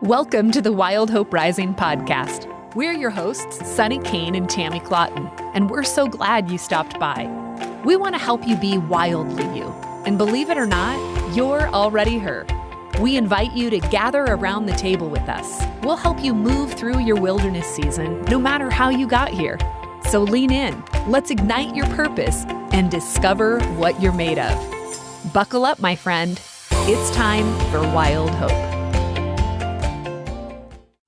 Welcome to the Wild Hope Rising podcast. We're your hosts, Sunny Kane and Tammy Clotton, and we're so glad you stopped by. We want to help you be wildly you, and believe it or not, you're already her. We invite you to gather around the table with us. We'll help you move through your wilderness season, no matter how you got here. So lean in, let's ignite your purpose, and discover what you're made of. Buckle up, my friend. It's time for Wild Hope.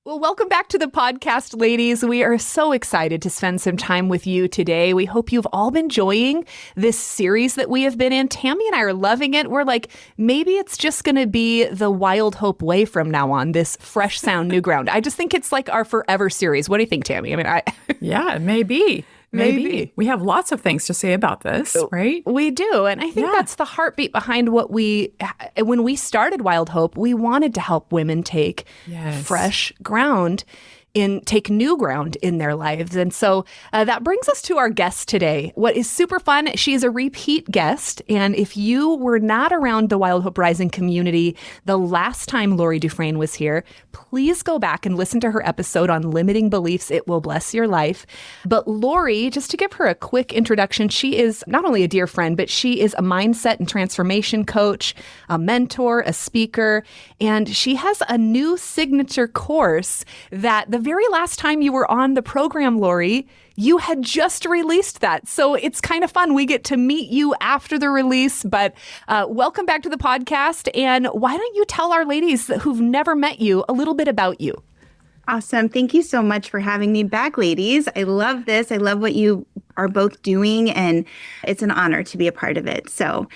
Well, welcome back to the podcast, ladies. We are so excited to spend some time with you today. We hope you've all been enjoying this series that we have been in. Tammy and I are loving it. We're like, maybe it's just going to be the Wild Hope way from now on, this fresh sound, new ground. I just think it's like our forever series. What do you think, Tammy? I mean, Yeah, maybe. Maybe. We have lots of things to say about this, right? We do. And I think that's the heartbeat behind what when we started Wild Hope, we wanted to help women take fresh ground take new ground in their lives. And so that brings us to our guest today. What is super fun, she is a repeat guest. And if you were not around the Wild Hope Rising community the last time Laurie Dufresne was here, please go back and listen to her episode on limiting beliefs. It will bless your life. But Laurie, just to give her a quick introduction, she is not only a dear friend, but she is a mindset and transformation coach, a mentor, a speaker, and she has a new signature course that the very last time you were on the program, Laurie, you had just released that. So it's kind of fun. We get to meet you after the release, but welcome back to the podcast. And why don't you tell our ladies who've never met you a little bit about you? Awesome. Thank you so much for having me back, ladies. I love this. I love what you are both doing, and it's an honor to be a part of it. So,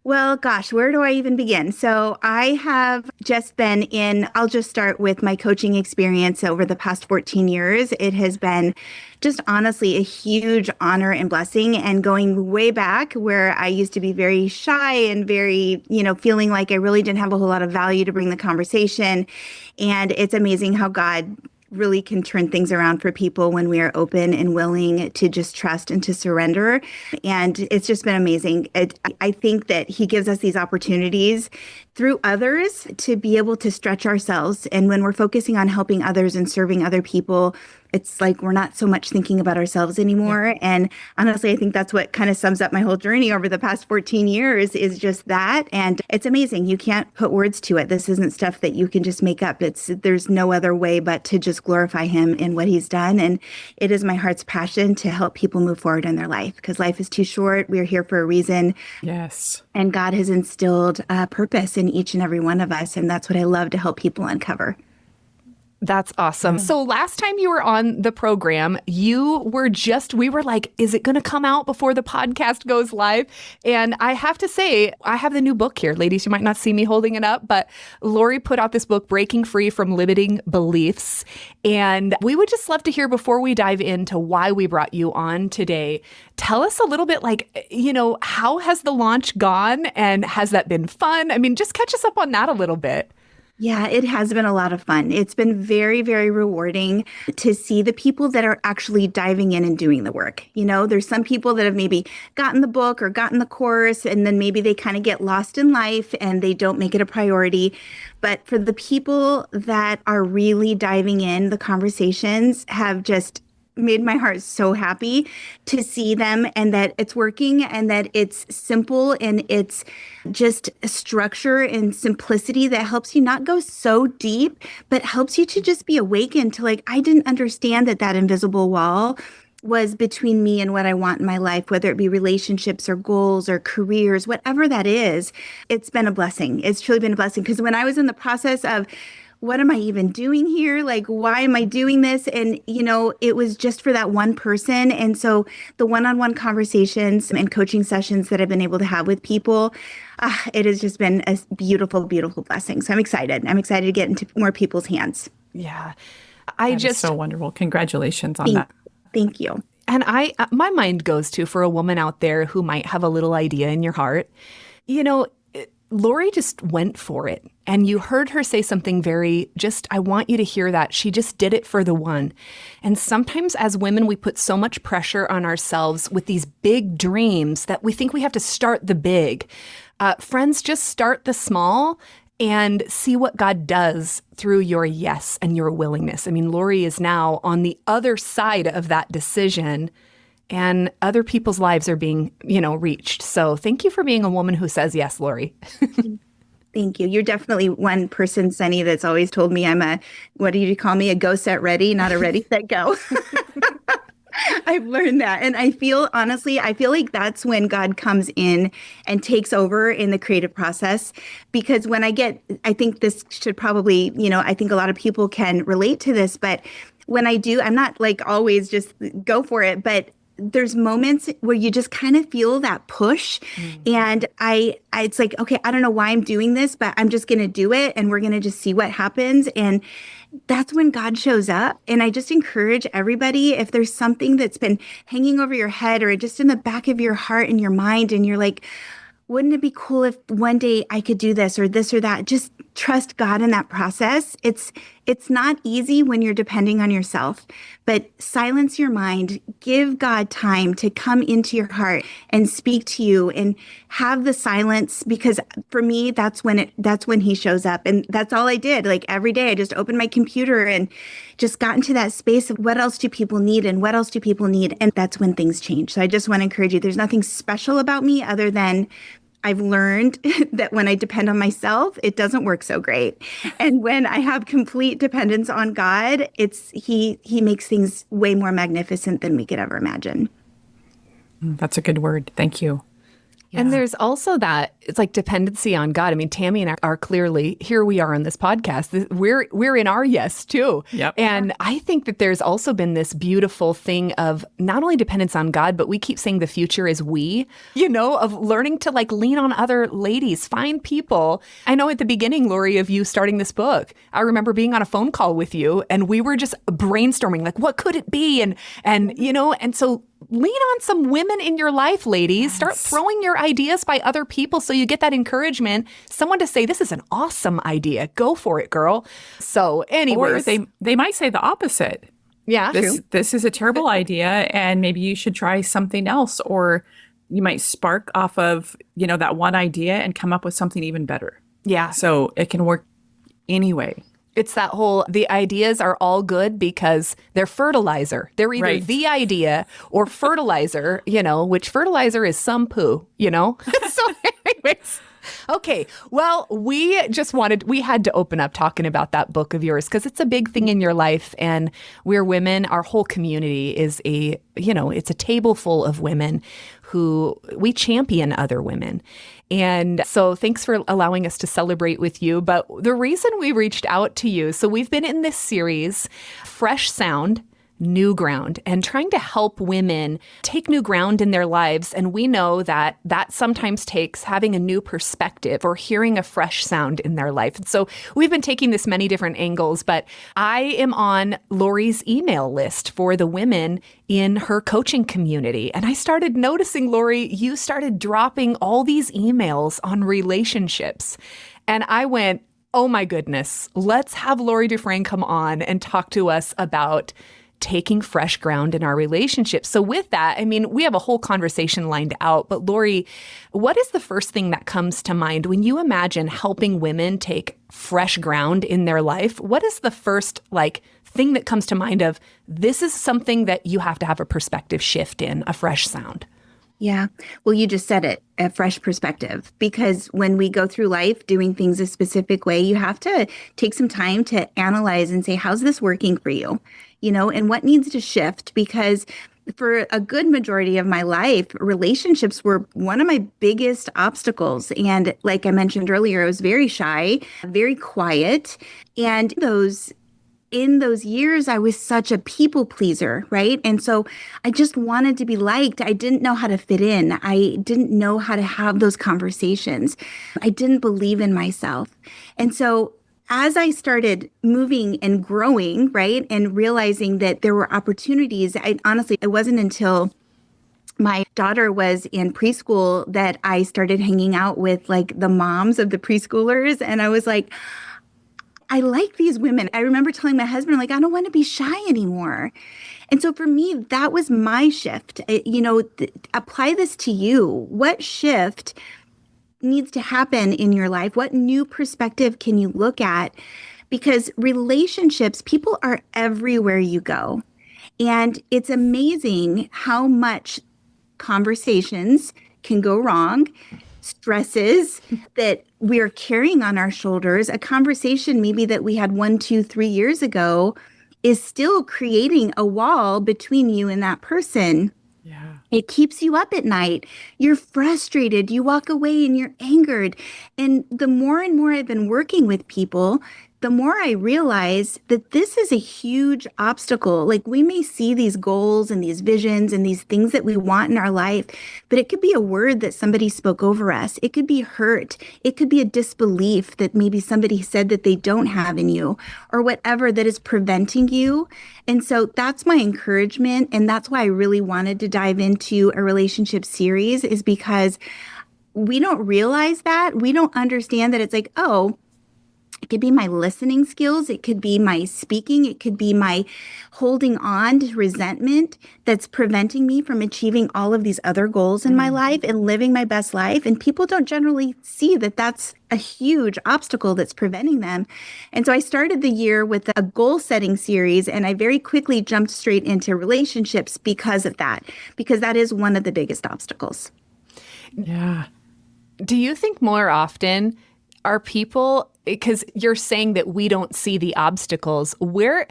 well, gosh, where do I even begin? So I have just been I'll just start with my coaching experience over the past 14 years. It has been just honestly a huge honor and blessing, and going way back where I used to be very shy and very, feeling like I really didn't have a whole lot of value to bring the conversation. And it's amazing how God really can turn things around for people when we are open and willing to just trust and to surrender. And it's just been amazing. I think that he gives us these opportunities through others to be able to stretch ourselves. And when we're focusing on helping others and serving other people, it's like we're not so much thinking about ourselves anymore. Yeah. And honestly, I think that's what kind of sums up my whole journey over the past 14 years is just that. And it's amazing. You can't put words to it. This isn't stuff that you can just make up. There's no other way but to just glorify him in what he's done. And it is my heart's passion to help people move forward in their life, because life is too short. We're here for a reason. Yes. And God has instilled purpose in each and every one of us. And that's what I love to help people uncover. That's awesome. So last time you were on the program, we were like, is it going to come out before the podcast goes live? And I have to say, I have the new book here. Ladies, you might not see me holding it up, but Laurie put out this book, Breaking Free from Limiting Beliefs. And we would just love to hear, before we dive into why we brought you on today, tell us a little bit how has the launch gone, and has that been fun? I mean, just catch us up on that a little bit. Yeah, it has been a lot of fun. It's been very, very rewarding to see the people that are actually diving in and doing the work. There's some people that have maybe gotten the book or gotten the course, and then maybe they kind of get lost in life and they don't make it a priority. But for the people that are really diving in, the conversations have just made my heart so happy to see them, and that it's working, and that it's simple, and it's just structure and simplicity that helps you not go so deep, but helps you to just be awakened to I didn't understand that invisible wall was between me and what I want in my life, whether it be relationships or goals or careers, whatever that is. It's been a blessing. It's truly been a blessing, because when I was in the process of, what am I even doing here? Why am I doing this? And, it was just for that one person. And so the one-on-one conversations and coaching sessions that I've been able to have with people, it has just been a beautiful, beautiful blessing. So I'm excited. I'm excited to get into more people's hands. Yeah. That is so wonderful. Congratulations on that. Thank you. And my mind goes to, for a woman out there who might have a little idea in your heart, Laurie just went for it. And you heard her say something I want you to hear that. She just did it for the one. And sometimes as women, we put so much pressure on ourselves with these big dreams that we think we have to start the big. Friends, just start the small and see what God does through your yes and your willingness. I mean, Laurie is now on the other side of that decision, and other people's lives are being, reached. So thank you for being a woman who says yes, Laurie. Thank you. You're definitely one person, Sunny, that's always told me what do you call me? A go, set, ready, not a ready, set, go. I've learned that. And I feel like that's when God comes in and takes over in the creative process. Because I think this should probably, I think a lot of people can relate to this, but when I do, I'm not like always just go for it, but there's moments where you just kind of feel that push. And it's like, okay, I don't know why I'm doing this, but I'm just going to do it. And we're going to just see what happens. And that's when God shows up. And I just encourage everybody, if there's something that's been hanging over your head or just in the back of your heart and your mind, and you're like, wouldn't it be cool if one day I could do this or that? Just trust God in that process. It's not easy when you're depending on yourself, but silence your mind, give God time to come into your heart and speak to you, and have the silence, because for me, that's when he shows up. And that's all I did. Like every day I just opened my computer and just got into that space of what else do people need and what else do people need? And that's when things change. So I just want to encourage you, there's nothing special about me other than I've learned that when I depend on myself, it doesn't work so great. And when I have complete dependence on God, he makes things way more magnificent than we could ever imagine. That's a good word. Thank you. Yeah. And there's also that, it's like dependency on God. I mean, Tammy and I are clearly, here we are on this podcast. We're in our yes too. Yep. And I think that there's also been this beautiful thing of not only dependence on God, but we keep saying the future is we, of learning to like lean on other ladies, find people. I know at the beginning, Laurie, of you starting this book, I remember being on a phone call with you and we were just brainstorming, like, what could it be? And so lean on some women in your life, ladies. Yes. Start throwing your ideas by other people so you get that encouragement. Someone to say, this is an awesome idea. Go for it, girl. So anyways. Or they might say the opposite. Yeah, this is a terrible idea and maybe you should try something else. Or you might spark off of, that one idea and come up with something even better. Yeah. So it can work anyway. It's that the ideas are all good because they're fertilizer. They're either the idea or fertilizer, which fertilizer is some poo, So anyways, okay. Well, we had to open up talking about that book of yours because it's a big thing in your life. And we're women, our whole community is it's a table full of women who we champion other women. And so thanks for allowing us to celebrate with you. But the reason we reached out to you, so we've been in this series, Fresh Sound, New Ground, and trying to help women take new ground in their lives. And we know that sometimes takes having a new perspective or hearing a fresh sound in their life. And so we've been taking this many different angles, but I am on Laurie's email list for the women in her coaching community. And I started noticing, Laurie, you started dropping all these emails on relationships. And I went, oh my goodness, let's have Laurie Dufresne come on and talk to us about taking fresh ground in our relationships. So with that, I mean, we have a whole conversation lined out, but Laurie, what is the first thing that comes to mind when you imagine helping women take fresh ground in their life? What is the first thing that comes to mind of this is something that you have to have a perspective shift in, a fresh sound? Yeah. Well, you just said it, a fresh perspective, because when we go through life doing things a specific way, you have to take some time to analyze and say, how's this working for you? And what needs to shift? Because for a good majority of my life, relationships were one of my biggest obstacles. And like I mentioned earlier, I was very shy, very quiet. And in those years, I was such a people pleaser, right? And so I just wanted to be liked. I didn't know how to fit in. I didn't know how to have those conversations. I didn't believe in myself. And so as I started moving and growing, right, and realizing that there were opportunities, it wasn't until my daughter was in preschool that I started hanging out with the moms of the preschoolers. And I was like, I like these women. I remember telling my husband, I don't want to be shy anymore. And so for me, that was my shift. Apply this to you. What shift needs to happen in your life? What new perspective can you look at? Because relationships, people are everywhere you go. And it's amazing how much conversations can go wrong, stresses that we are carrying on our shoulders. A conversation maybe that we had 1, 2, 3 years ago is still creating a wall between you and that person. Yeah. It keeps you up at night. You're frustrated. You walk away and you're angered. And the more and more I've been working with people, the more I realize that this is a huge obstacle. Like, we may see these goals and these visions and these things that we want in our life, but it could be a word that somebody spoke over us. It could be hurt. It could be a disbelief that maybe somebody said that they don't have in you, or whatever that is preventing you. And so that's my encouragement. And that's why I really wanted to dive into a relationship series, is because we don't realize that. We don't understand that it's like, oh, it could be my listening skills. It could be my speaking. It could be my holding on to resentment that's preventing me from achieving all of these other goals in my life and living my best life. And people don't generally see that that's a huge obstacle that's preventing them. And so I started the year with a goal setting series, and I very quickly jumped straight into relationships because of that, because that is one of the biggest obstacles. Yeah. Do you think more often are people, because you're saying that we don't see the obstacles, where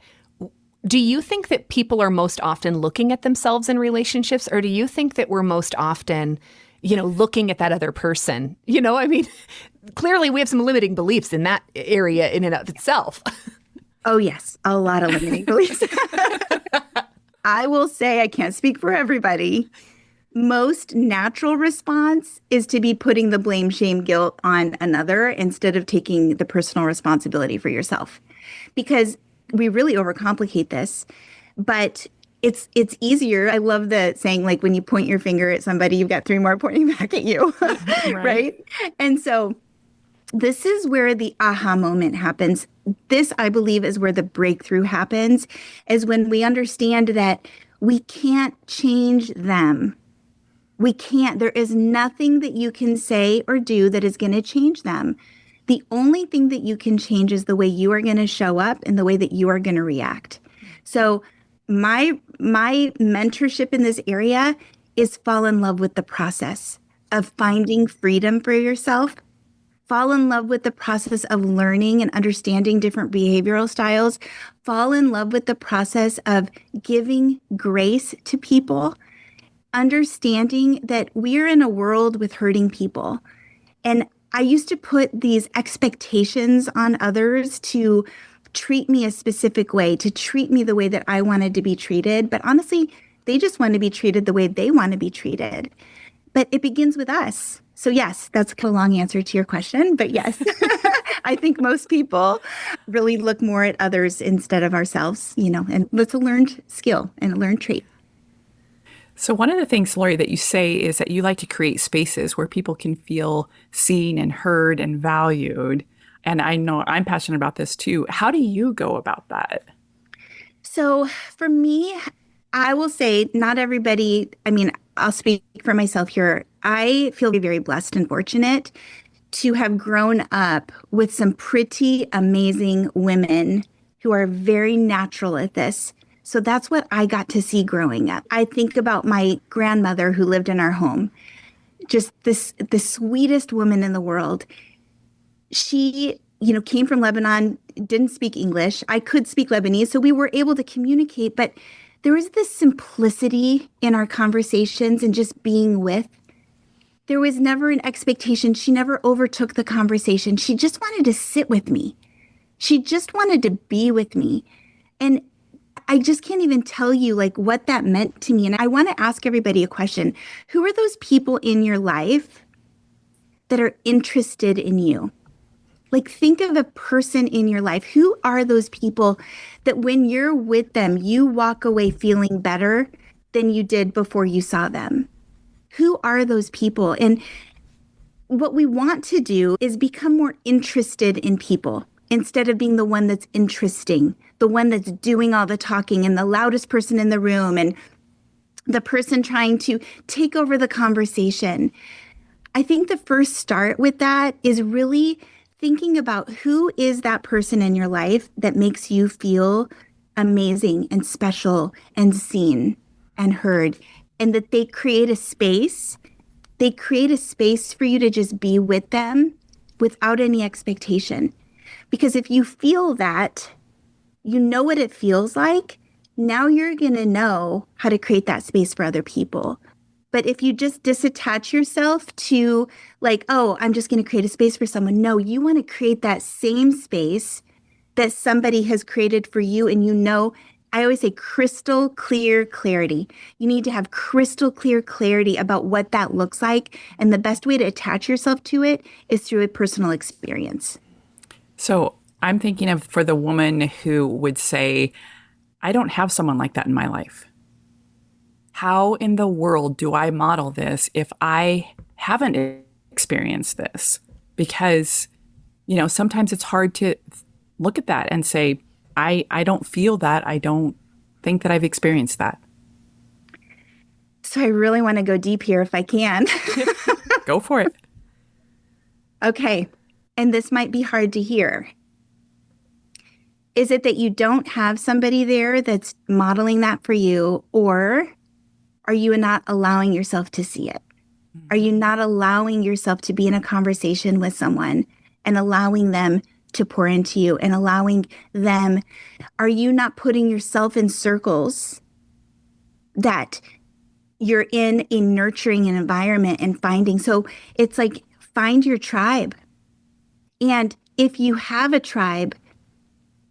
do you think that people are most often looking at themselves in relationships, or do you think that we're most often, looking at that other person? I mean, clearly we have some limiting beliefs in that area in and of itself. Oh, yes. A lot of limiting beliefs. I will say, I can't speak for everybody. Most natural response is to be putting the blame, shame, guilt on another instead of taking the personal responsibility for yourself. Because we really overcomplicate this, but it's easier. I love the saying, like, when you point your finger at somebody, you've got 3 more pointing back at you, right? And so this is where the aha moment happens. This, I believe, is where the breakthrough happens, is when we understand that we can't change them. We can't. There is nothing that you can say or do that is going to change them. The only thing that you can change is the way you are going to show up and the way that you are going to react. So my mentorship in this area is fall in love with the process of finding freedom for yourself. Fall in love with the process of learning and understanding different behavioral styles. Fall in love with the process of giving grace to people. Understanding that we're in a world with hurting people. And I used to put these expectations on others to treat me a specific way, to treat me the way that I wanted to be treated. But honestly, they just want to be treated the way they want to be treated. But it begins with us. So yes, that's a long answer to your question. But yes, I think most people really look more at others instead of ourselves, and it's a learned skill and a learned trait. So one of the things, Laurie, that you say is that you like to create spaces where people can feel seen and heard and valued. And I know I'm passionate about this too. How do you go about that? So for me, I will say not everybody, I'll speak for myself here. I feel very blessed and fortunate to have grown up with some pretty amazing women who are very natural at this. So that's what I got to see growing up. I think about my grandmother who lived in our home, just the sweetest woman in the world. She, came from Lebanon, didn't speak English. I could speak Lebanese, so we were able to communicate. But there was this simplicity in our conversations and just being with. There was never an expectation. She never overtook the conversation. She just wanted to sit with me. She just wanted to be with me. And I just can't even tell you what that meant to me. And I want to ask everybody a question. Who are those people in your life that are interested in you? Think of a person in your life. Who are those people that when you're with them, you walk away feeling better than you did before you saw them? Who are those people? And what we want to do is become more interested in people instead of being the one that's interesting, the one that's doing all the talking and the loudest person in the room and the person trying to take over the conversation. I think the first start with that is really thinking about who is that person in your life that makes you feel amazing and special and seen and heard, and that they create a space. They create a space for you to just be with them without any expectation. Because if you feel that, you know what it feels like, now you're going to know how to create that space for other people. But if you just disattach yourself to like, oh, I'm just going to create a space for someone. No, you want to create that same space that somebody has created for you. And you know, I always say crystal clear clarity. You need to have crystal clear clarity about what that looks like. And the best way to attach yourself to it is through a personal experience. So I'm thinking of for the woman who would say, I don't have someone like that in my life. How in the world do I model this if I haven't experienced this? Because, you know, sometimes it's hard to look at that and say, I don't feel that. I don't think that I've experienced that. So I really want to go deep here if I can. Go for it. Okay. And this might be hard to hear. Is it that you don't have somebody there that's modeling that for you, or are you not allowing yourself to see it? Are you not allowing yourself to be in a conversation with someone and allowing them to pour into you and allowing them? Are you not putting yourself in circles that you're in a nurturing environment and finding? So it's like, find your tribe. And if you have a tribe,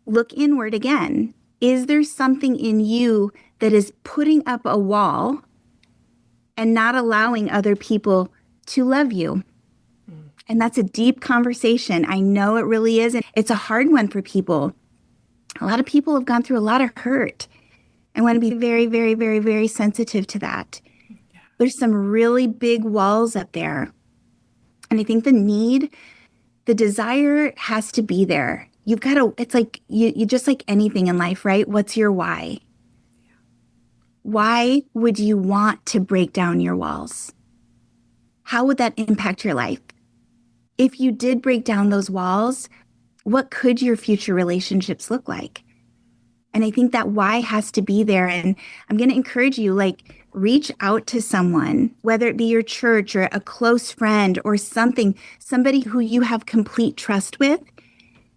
look inward again. Is there something in you that is putting up a wall and not allowing other people to love you? And that's a deep conversation. I know it really is. And it's a hard one for people. A lot of people have gone through a lot of hurt. I want to be very, very, very, very sensitive to that. There's some really big walls up there. And I think the desire has to be there. You've got to, it's like, you just like anything in life, right? What's your why? Why would you want to break down your walls? How would that impact your life? If you did break down those walls, what could your future relationships look like? And I think that why has to be there. And I'm going to encourage you, like, reach out to someone, whether it be your church or a close friend or somebody who you have complete trust with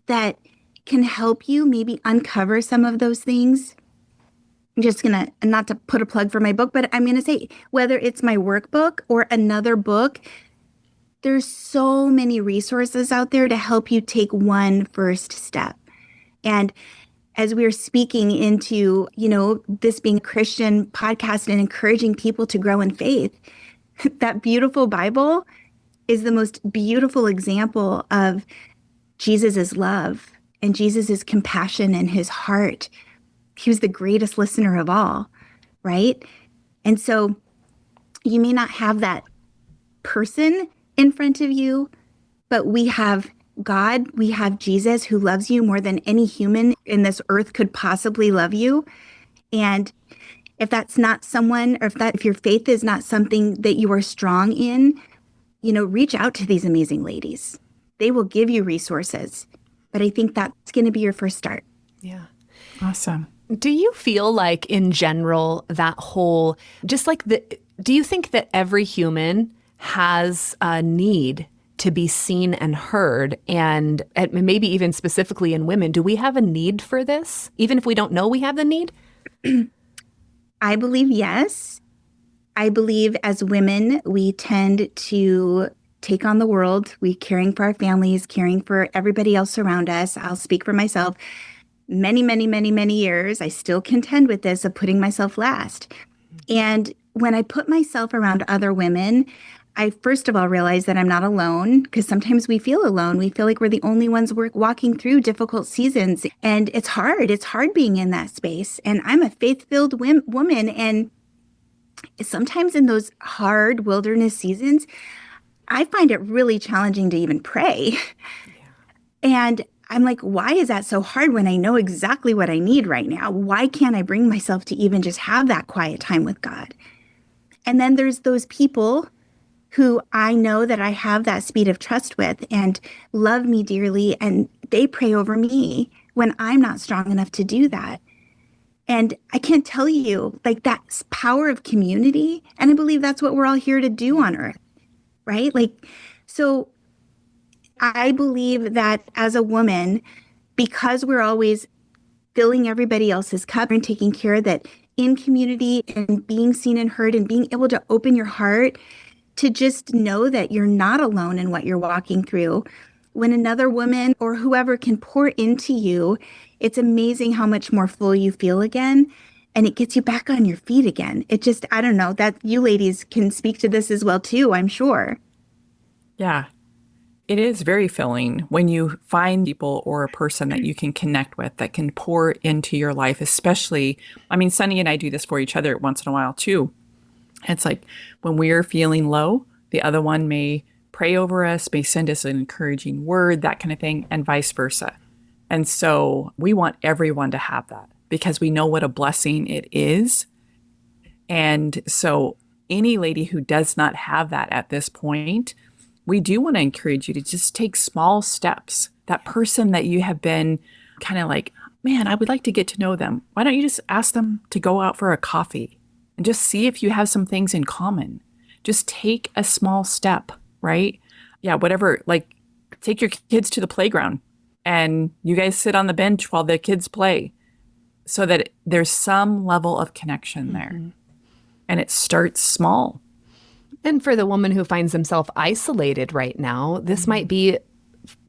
that can help you maybe uncover some of those things. I'm just going to, not to put a plug for my book, but I'm going to say, whether it's my workbook or another book, there's so many resources out there to help you take one first step. And as we are speaking into, you know, this being a Christian podcast and encouraging people to grow in faith, that beautiful Bible is the most beautiful example of Jesus's love and Jesus's compassion and his heart. He was the greatest listener of all, right? And so you may not have that person in front of you, but we have God, we have Jesus who loves you more than any human in this earth could possibly love you. And if that's not someone, or if your faith is not something that you are strong in, you know, reach out to these amazing ladies. They will give you resources. But I think that's going to be your first start. Yeah. Awesome. Do you feel like in general that whole, do you think that every human has a need to be seen and heard, and maybe even specifically in women? Do we have a need for this, even if we don't know we have the need? I believe yes. I believe as women, we tend to take on the world. We caring for our families, caring for everybody else around us. I'll speak for myself. Many, many, many, many years, I still contend with this of putting myself last. And when I put myself around other women, I first of all realized that I'm not alone, because sometimes we feel alone. We feel like we're the only ones walking through difficult seasons. And it's hard. It's hard being in that space. And I'm a faith-filled woman. And sometimes in those hard wilderness seasons, I find it really challenging to even pray. Yeah. And I'm like, why is that so hard when I know exactly what I need right now? Why can't I bring myself to even just have that quiet time with God? And then there's those people who I know that I have that speed of trust with and love me dearly, and they pray over me when I'm not strong enough to do that. And I can't tell you, like, that power of community. And I believe that's what we're all here to do on earth, right? Like, so I believe that as a woman, because we're always filling everybody else's cup and taking care that in community and being seen and heard and being able to open your heart to just know that you're not alone in what you're walking through. When another woman or whoever can pour into you, it's amazing how much more full you feel again. And it gets you back on your feet again. It just, I don't know, that you ladies can speak to this as well too, I'm sure. Yeah. It is very filling when you find people or a person that you can connect with that can pour into your life, especially, I mean, Sunny and I do this for each other once in a while too. It's like when we're feeling low, the other one may pray over us, may send us an encouraging word, that kind of thing, and vice versa. And so we want everyone to have that because we know what a blessing it is. And so any lady who does not have that at this point, we do want to encourage you to just take small steps. That person that you have been kind of like, man, I would like to get to know them. Why don't you just ask them to go out for a coffee and just see if you have some things in common? Just take a small step, right? Yeah, whatever, like take your kids to the playground and you guys sit on the bench while the kids play so that there's some level of connection there. Mm-hmm. And it starts small. And for the woman who finds themselves isolated right now, this might be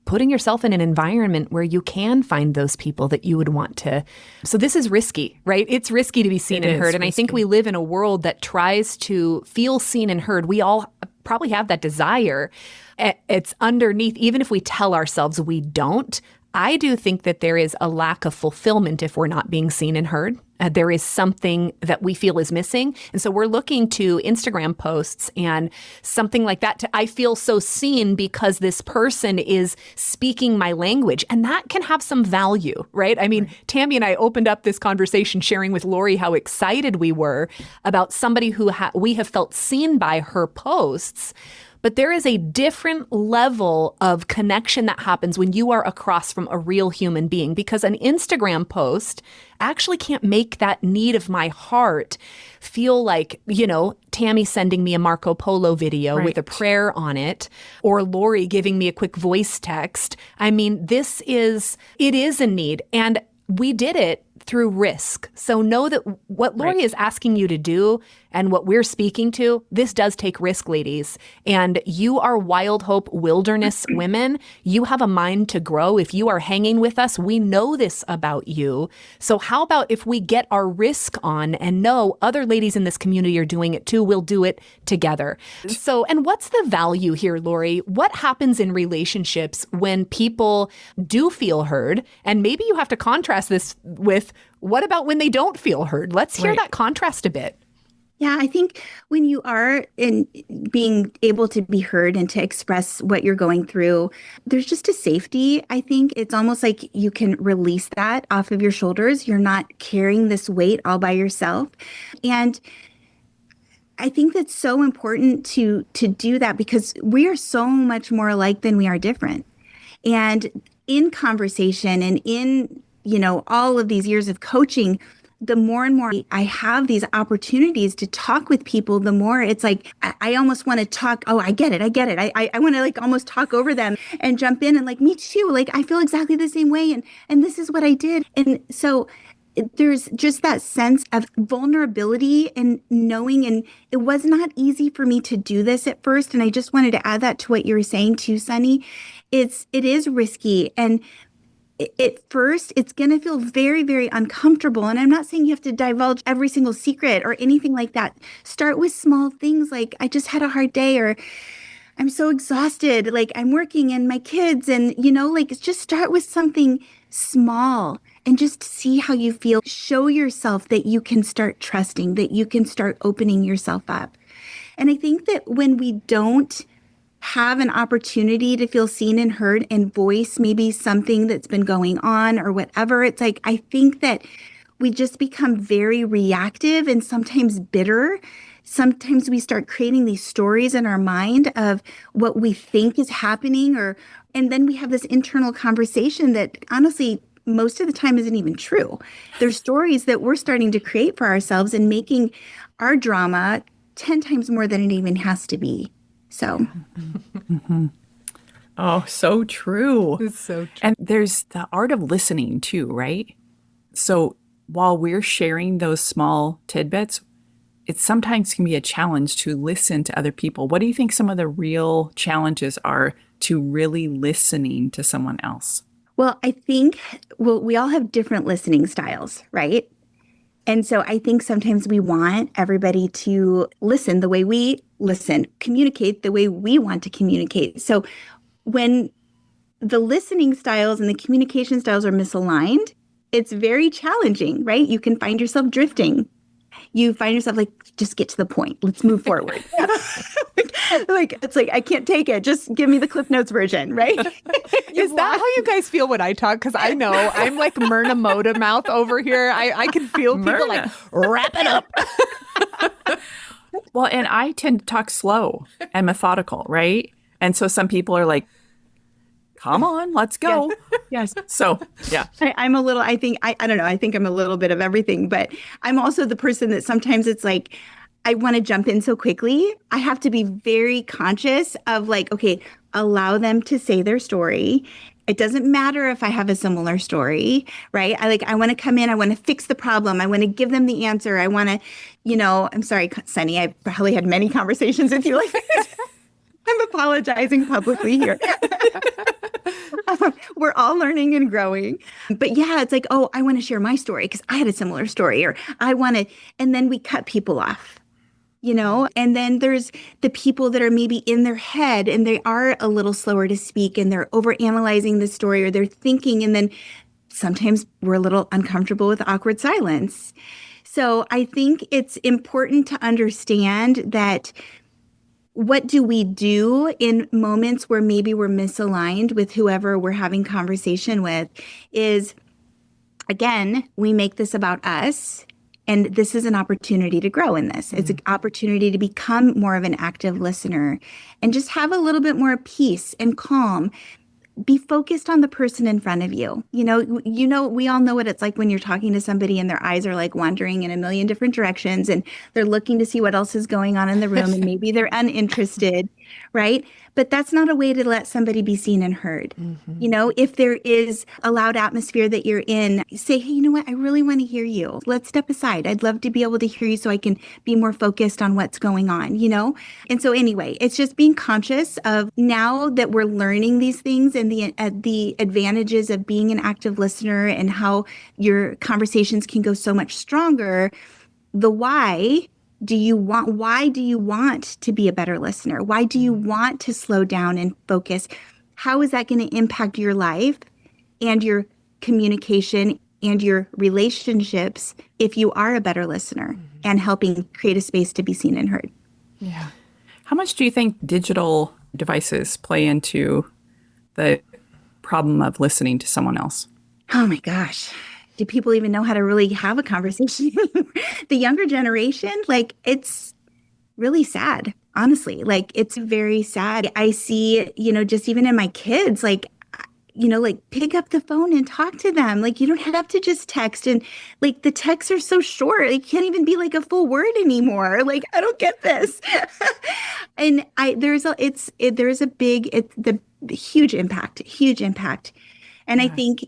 putting yourself in an environment where you can find those people that you would want to. So this is risky, right? It's risky to be seen and heard. And I think we live in a world that tries to feel seen and heard. We all probably have that desire. It's underneath, even if we tell ourselves we don't. I do think that there is a lack of fulfillment if we're not being seen and heard. There is something that we feel is missing. And so we're looking to Instagram posts and something like that I feel so seen because this person is speaking my language. And that can have some value, right? I mean, right. Tammy and I opened up this conversation sharing with Laurie how excited we were about somebody who we have felt seen by her posts. But there is a different level of connection that happens when you are across from a real human being, because an Instagram post actually can't make that need of my heart feel like, you know, Tammy sending me a Marco Polo video with a prayer on it, or Laurie giving me a quick voice text. I mean, it is a need. And we did it through risk. So know that what Laurie is asking you to do and what we're speaking to, this does take risk, ladies. And you are Wild Hope Wilderness women. You have a mind to grow. If you are hanging with us, we know this about you. So how about if we get our risk on and know other ladies in this community are doing it too, we'll do it together. So, and what's the value here, Laurie? What happens in relationships when people do feel heard? And maybe you have to contrast this with what about when they don't feel heard? Let's hear that contrast a bit. Yeah, I think when you are in being able to be heard and to express what you're going through, there's just a safety. I think it's almost like you can release that off of your shoulders. You're not carrying this weight all by yourself. And I think that's so important to do that because we are so much more alike than we are different. And in conversation and in, you know, all of these years of coaching, the more and more I have these opportunities to talk with people, the more it's like, I almost want to talk. Oh, I get it. I want to like almost talk over them and jump in and like, me too. Like, I feel exactly the same way. And this is what I did. And so there's just that sense of vulnerability and knowing, and it was not easy for me to do this at first. And I just wanted to add that to what you were saying too, Sunny. It is risky. And at first, it's going to feel very, very uncomfortable. And I'm not saying you have to divulge every single secret or anything like that. Start with small things like, I just had a hard day, or I'm so exhausted, like I'm working and my kids, and, you know, like just start with something small and just see how you feel. Show yourself that you can start trusting, that you can start opening yourself up. And I think that when we don't have an opportunity to feel seen and heard and voice maybe something that's been going on or whatever, it's like, I think that we just become very reactive and sometimes bitter sometimes we start creating these stories in our mind of what we think is happening, and then we have this internal conversation that honestly most of the time isn't even true. There's stories that we're starting to create for ourselves and making our drama 10 times more than it even has to be. So. Mm-hmm. Oh, so true. It's so true. And there's the art of listening too, right? So while we're sharing those small tidbits, it sometimes can be a challenge to listen to other people. What do you think some of the real challenges are to really listening to someone else? Well, I think, we all have different listening styles, right? And so I think sometimes we want everybody to listen the way we listen, communicate the way we want to communicate. So when the listening styles and the communication styles are misaligned, it's very challenging, right? You can find yourself drifting. You find yourself like, just get to the point. Let's move forward. It's like, I can't take it. Just give me the Cliff Notes version, right? Is that how you guys feel when I talk? Because I know I'm like Myrna Moda mouth over here. I can feel people like, wrap it up. Well, and I tend to talk slow and methodical, right? And so some people are like, come on, let's go. Yes. So, yeah. I'm a little, I don't know, I think I'm a little bit of everything, but I'm also the person that sometimes it's like, I want to jump in so quickly. I have to be very conscious of like, okay, allow them to say their story. It doesn't matter if I have a similar story, right? I want to come in, I want to fix the problem. I want to give them the answer. I want to, I'm sorry, Sunny, I probably had many conversations with you like this. I'm apologizing publicly here. We're all learning and growing. But yeah, it's like, oh, I want to share my story because I had a similar story, or I want to, and then we cut people off, and then there's the people that are maybe in their head and they are a little slower to speak and they're overanalyzing the story or they're thinking. And then sometimes we're a little uncomfortable with awkward silence. So I think it's important to understand that what do we do in moments where maybe we're misaligned with whoever we're having conversation with is, again, we make this about us. And this is an opportunity to grow in this. Mm-hmm. It's an opportunity to become more of an active listener and just have a little bit more peace and calm. Be focused on the person in front of you. We all know what it's like when you're talking to somebody and their eyes are like wandering in a million different directions and they're looking to see what else is going on in the room and maybe they're uninterested, right? But that's not a way to let somebody be seen and heard. Mm-hmm. If there is a loud atmosphere that you're in, say, hey, you know what? I really want to hear you. Let's step aside. I'd love to be able to hear you so I can be more focused on what's going on, And so anyway, it's just being conscious of now that we're learning these things and the advantages of being an active listener and how your conversations can go so much stronger. The why do you want to be a better listener? Why do you want to slow down and focus? How is that going to impact your life and your communication and your relationships if you are a better listener and helping create a space to be seen and heard? Yeah. How much do you think digital devices play into the problem of listening to someone else? Oh my gosh. Do people even know how to really have a conversation? The younger generation, it's really sad, honestly. It's very sad. I see, just even in my kids, pick up the phone and talk to them. You don't have to just text. And the texts are so short. It can't even be a full word anymore. I don't get this. And there's a huge impact. And I think,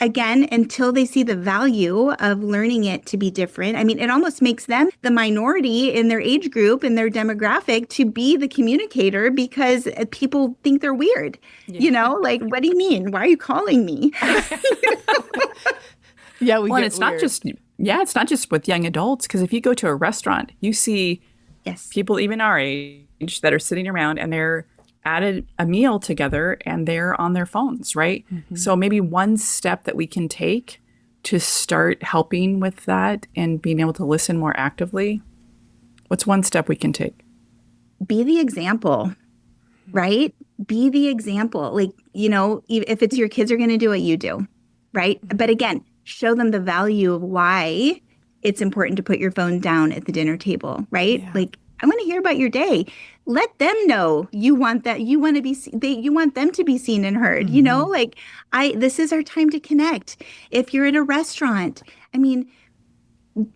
again, until they see the value of learning it to be different. I mean, it almost makes them the minority in their age group and their demographic to be the communicator because people think they're weird. Yeah. What do you mean? Why are you calling me? Yeah, it's not just with young adults, because if you go to a restaurant, you see people even our age that are sitting around and they're at a meal together and they're on their phones, right? Mm-hmm. So maybe one step that we can take to start helping with that and being able to listen more actively, what's one step we can take? Be the example, right? Be the example. If it's your kids are going to do what you do, right? Mm-hmm. But again, show them the value of why it's important to put your phone down at the dinner table, right? Yeah. Like, I want to hear about your day. Let them know you want that. You want to be, you want them to be seen and heard, you know, like this is our time to connect. If you're in a restaurant, I mean,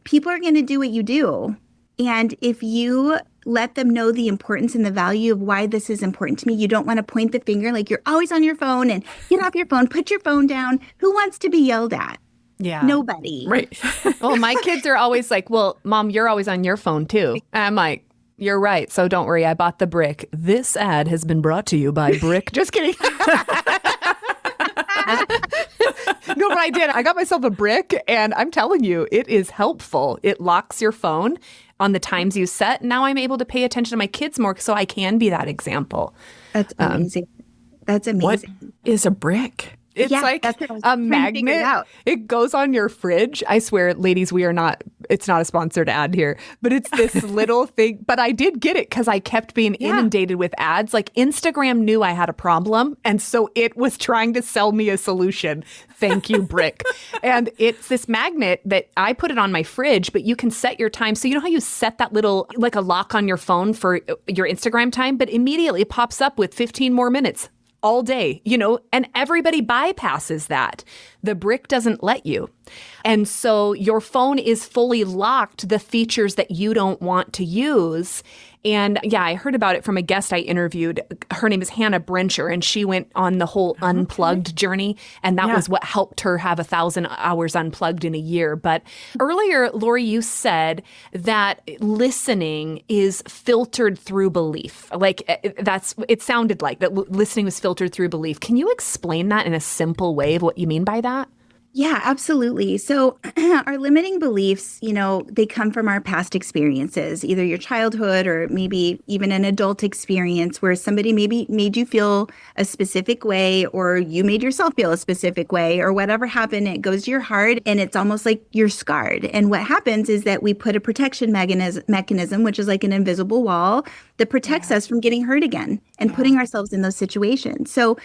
people are going to do what you do. And if you let them know the importance and the value of why this is important to me, you don't want to point the finger like you're always on your phone and get off your phone, put your phone down. Who wants to be yelled at? Yeah. Nobody. Right. Well, my kids are always like, well, Mom, you're always on your phone too. And I'm like, you're right. So don't worry. I bought the brick. This ad has been brought to you by Brick. Just kidding. No, but I did. I got myself a brick, and I'm telling you, it is helpful. It locks your phone on the times you set. Now I'm able to pay attention to my kids more so I can be that example. That's amazing. That's amazing. What is a brick? It's like a magnet. It goes on your fridge. I swear, ladies, it's not a sponsored ad here, but it's this little thing. But I did get it because I kept being inundated with ads. Like Instagram knew I had a problem. And so it was trying to sell me a solution. Thank you, Brick. And it's this magnet that I put it on my fridge, but you can set your time. So you know how you set that little, like a lock on your phone for your Instagram time, but immediately it pops up with 15 more minutes. All day, you know, and everybody bypasses that. The brick doesn't let you. And so your phone is fully locked, the features that you don't want to use. And yeah, I heard about it from a guest I interviewed. Her name is Hannah Brencher, and she went on the whole unplugged journey. And that was what helped her have 1,000 hours unplugged in a year. But earlier, Laurie, you said that listening is filtered through belief. Like it sounded like that listening was filtered through belief. Can you explain that in a simple way of what you mean by that? Yeah, absolutely. So our limiting beliefs, you know, they come from our past experiences, either your childhood or maybe even an adult experience where somebody maybe made you feel a specific way, or you made yourself feel a specific way, or whatever happened. It goes to your heart and it's almost like you're scarred. And what happens is that we put a protection mechanism, which is like an invisible wall that protects us from getting hurt again and putting ourselves in those situations. So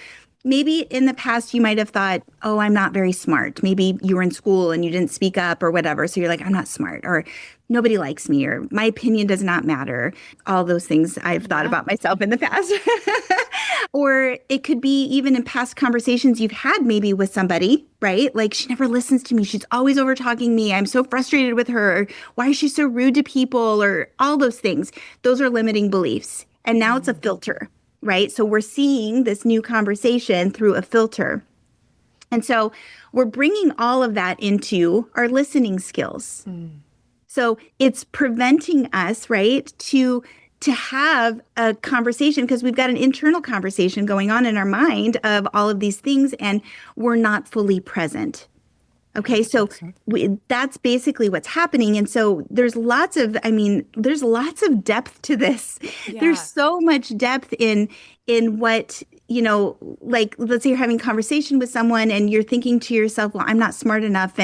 maybe in the past, you might have thought, oh, I'm not very smart. Maybe you were in school and you didn't speak up or whatever. So you're like, I'm not smart, or nobody likes me, or my opinion does not matter. All those things I've thought about myself in the past. Or it could be even in past conversations you've had maybe with somebody, right? Like, she never listens to me. She's always over talking me. I'm so frustrated with her. Or, why is she so rude to people? Or all those things. Those are limiting beliefs. And now it's a filter. Right? So we're seeing this new conversation through a filter. And so we're bringing all of that into our listening skills. So it's preventing us, right, to have a conversation, because we've got an internal conversation going on in our mind of all of these things, and we're not fully present. Okay, so that's basically what's happening. And so there's lots of depth to this. Yeah. There's so much depth in what, you know, like, let's say you're having a conversation with someone and you're thinking to yourself, well, I'm not smart enough,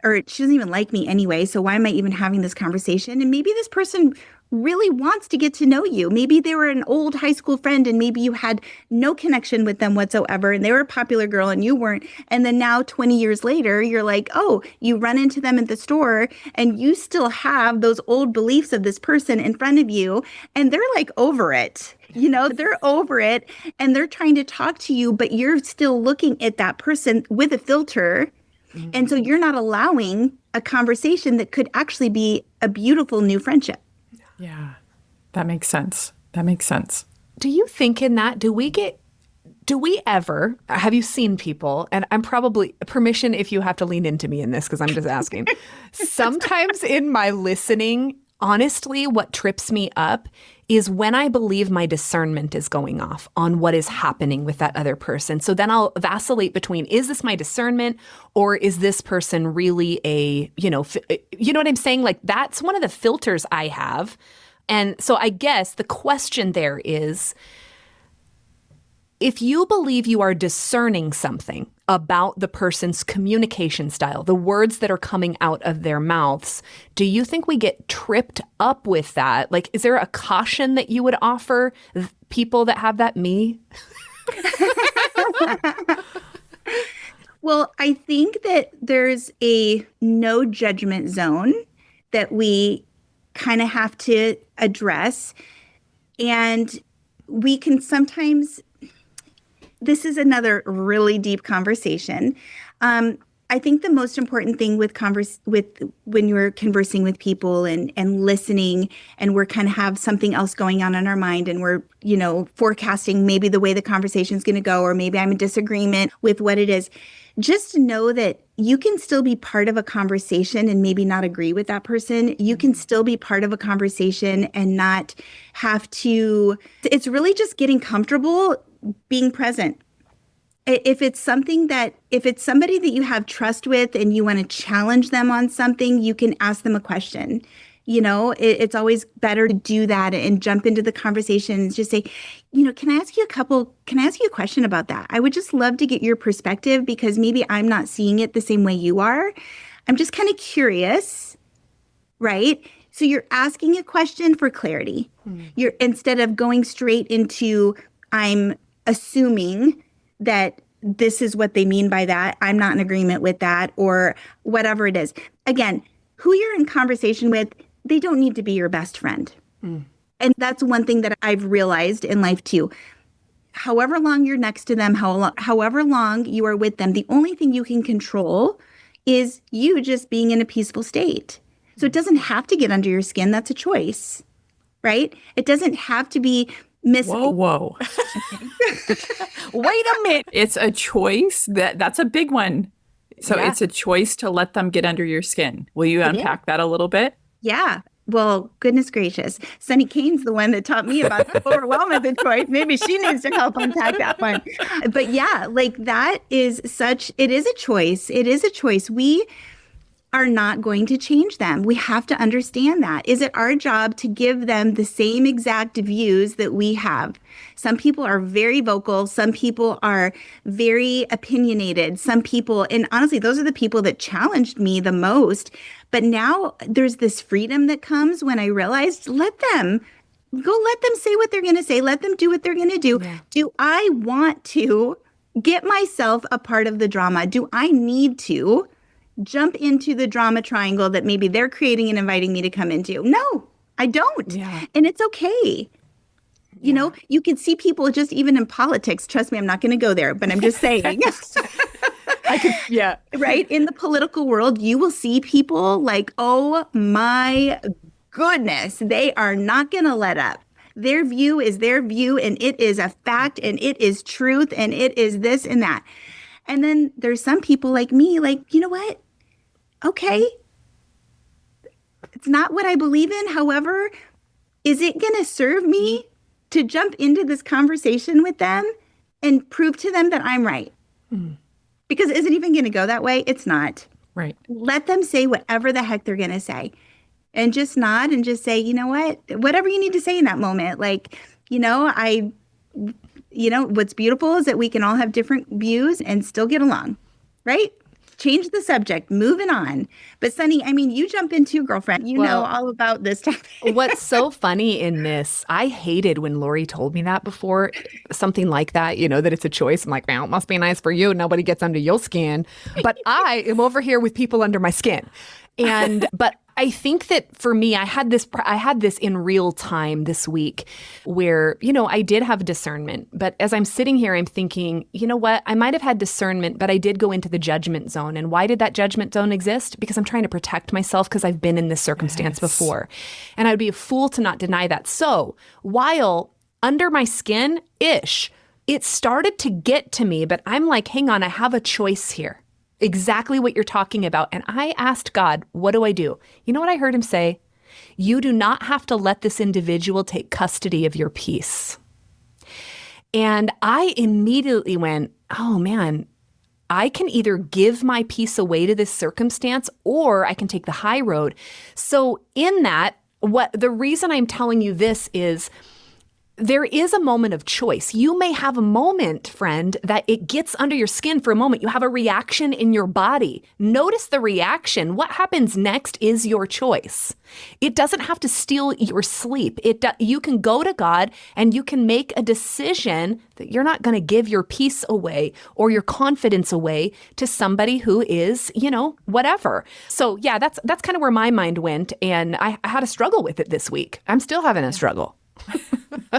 or she doesn't even like me anyway, so why am I even having this conversation? And maybe this person really wants to get to know you. Maybe they were an old high school friend and maybe you had no connection with them whatsoever, and they were a popular girl and you weren't. And then now 20 years later, you're like, oh, you run into them at the store and you still have those old beliefs of this person in front of you, and they're like over it. You know, they're over it and they're trying to talk to you, but you're still looking at that person with a filter. And so you're not allowing a conversation that could actually be a beautiful new friendship. Yeah, that makes sense. That makes sense. Do you think in that, do we ever, have you seen people, and I'm probably, permission if you have to lean into me in this because I'm just asking, sometimes in my listening, honestly, what trips me up is when I believe my discernment is going off on what is happening with that other person. So then I'll vacillate between, is this my discernment, or is this person really you know what I'm saying? Like, that's one of the filters I have. And so I guess the question there is, if you believe you are discerning something about the person's communication style, the words that are coming out of their mouths, do you think we get tripped up with that? Like, is there a caution that you would offer people that have that me? Well, I think that there's a no judgment zone that we kind of have to address. And we can sometimes, this is another really deep conversation. I think the most important thing with when you're conversing with people and listening, and we're kind of have something else going on in our mind, and we're, forecasting maybe the way the conversation is going to go, or maybe I'm in disagreement with what it is. Just know that you can still be part of a conversation and maybe not agree with that person. You can still be part of a conversation and not have to. It's really just getting comfortable being present. If it's somebody that you have trust with and you want to challenge them on something, you can ask them a question. It's always better to do that and jump into the conversation and just say, can I ask you a question about that? I would just love to get your perspective, because maybe I'm not seeing it the same way you are. I'm just kind of curious, right? So you're asking a question for clarity. You're, instead of going straight into, I'm assuming that this is what they mean by that, I'm not in agreement with that, or whatever it is. Again, who you're in conversation with, they don't need to be your best friend. And that's one thing that I've realized in life too. However long you're next to them, however long you are with them, the only thing you can control is you just being in a peaceful state. So it doesn't have to get under your skin. That's a choice, right? It doesn't have to be Whoa. Wait a minute. It's a choice. That's a big one. So It's a choice to let them get under your skin. Will you unpack that a little bit? Yeah. Well, goodness gracious. Sunny Kane's the one that taught me about overwhelm as a choice. Maybe she needs to help unpack that one. But yeah, it is a choice. It is a choice. We are not going to change them. We have to understand that. Is it our job to give them the same exact views that we have? Some people are very vocal. Some people are very opinionated. Some people, and honestly, those are the people that challenged me the most. But now there's this freedom that comes when I realized, let them say what they're going to say. Let them do what they're going to do. Yeah. Do I want to get myself a part of the drama? Do I need to jump into the drama triangle that maybe they're creating and inviting me to come into? No, I don't. Yeah. And it's okay. You can see people just even in politics. Trust me, I'm not going to go there, but I'm just saying. Right? In the political world, you will see people like, oh my goodness, they are not going to let up. Their view is their view, and it is a fact, and it is truth, and it is this and that. And then there's some people like me, like, you know what? Okay. It's not what I believe in. However, is it going to serve me to jump into this conversation with them and prove to them that I'm right? Because is it even going to go that way? It's not. Right. Let them say whatever the heck they're going to say, and just nod and just say, you know what, whatever you need to say in that moment. Like, what's beautiful is that we can all have different views and still get along, right? Change the subject, moving on. But Sunny, you jump in too, girlfriend. You know all about this topic. What's so funny in this, I hated when Laurie told me that before, something like that, that it's a choice. I'm like, well, it must be nice for you. Nobody gets under your skin. But I am over here with people under my skin. But I think that for me, I had this in real time this week where, I did have discernment. But as I'm sitting here, I'm thinking, you know what? I might have had discernment, but I did go into the judgment zone. And why did that judgment zone exist? Because I'm trying to protect myself, because I've been in this circumstance before. And I'd be a fool to not deny that. So while under my skin-ish, it started to get to me, but I'm like, hang on, I have a choice here. Exactly what you're talking about. And I asked God, what do I do? You know what I heard him say? You do not have to let this individual take custody of your peace. And I immediately went, oh man, I can either give my peace away to this circumstance, or I can take the high road. So in that, the reason I'm telling you this is, there is a moment of choice. You may have a moment, friend, that it gets under your skin for a moment. You have a reaction in your body. Notice the reaction. What happens next is your choice. It doesn't have to steal your sleep. You can go to God and you can make a decision that you're not going to give your peace away or your confidence away to somebody who is, whatever. So yeah, that's kind of where my mind went. And I had a struggle with it this week. I'm still having a struggle.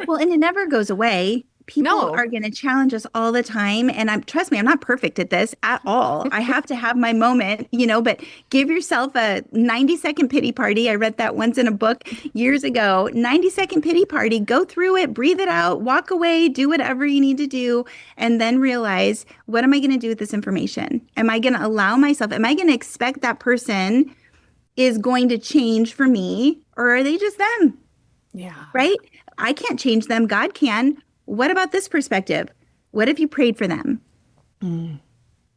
Well, and it never goes away. People are going to challenge us all the time. And trust me, I'm not perfect at this at all. I have to have my moment, but give yourself a 90-second pity party. I read that once in a book years ago. 90-second pity party. Go through it, breathe it out, walk away, do whatever you need to do, and then realize, what am I going to do with this information? Am I going to allow myself? Am I going to expect that person is going to change for me, or are they just them? Yeah. Right? I can't change them. God can. What about this perspective? What if you prayed for them?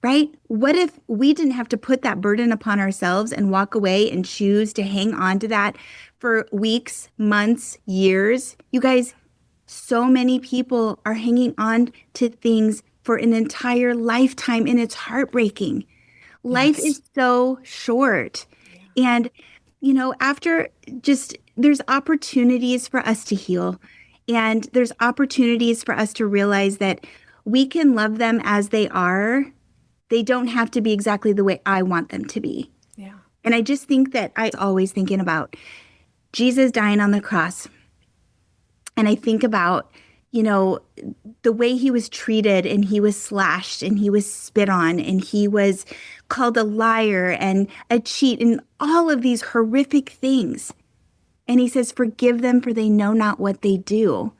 Right? What if we didn't have to put that burden upon ourselves and walk away and choose to hang on to that for weeks, months, years? You guys, so many people are hanging on to things for an entire lifetime, and it's heartbreaking. Life is so short. Yeah. And, after there's opportunities for us to heal. And there's opportunities for us to realize that we can love them as they are. They don't have to be exactly the way I want them to be. Yeah. And I just think that I was always thinking about Jesus dying on the cross. And I think about, the way he was treated, and he was slashed and he was spit on and he was called a liar and a cheat and all of these horrific things. And he says, forgive them, for they know not what they do.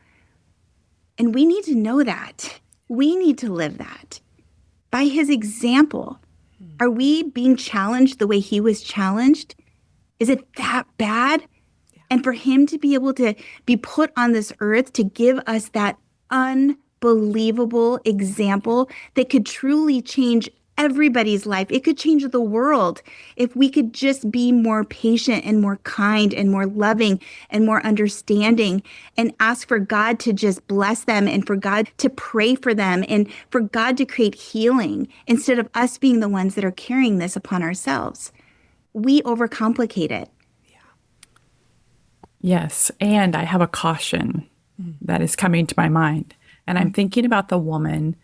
And we need to know that. We need to live that. By his example, are we being challenged the way he was challenged? Is it that bad? Yeah. And for him to be able to be put on this earth to give us that unbelievable example that could truly change everybody's life. It could change the world if we could just be more patient and more kind and more loving and more understanding, and ask for God to just bless them, and for God to pray for them, and for God to create healing instead of us being the ones that are carrying this upon ourselves. We overcomplicate it. Yes. And I have a caution that is coming to my mind. And I'm thinking about the woman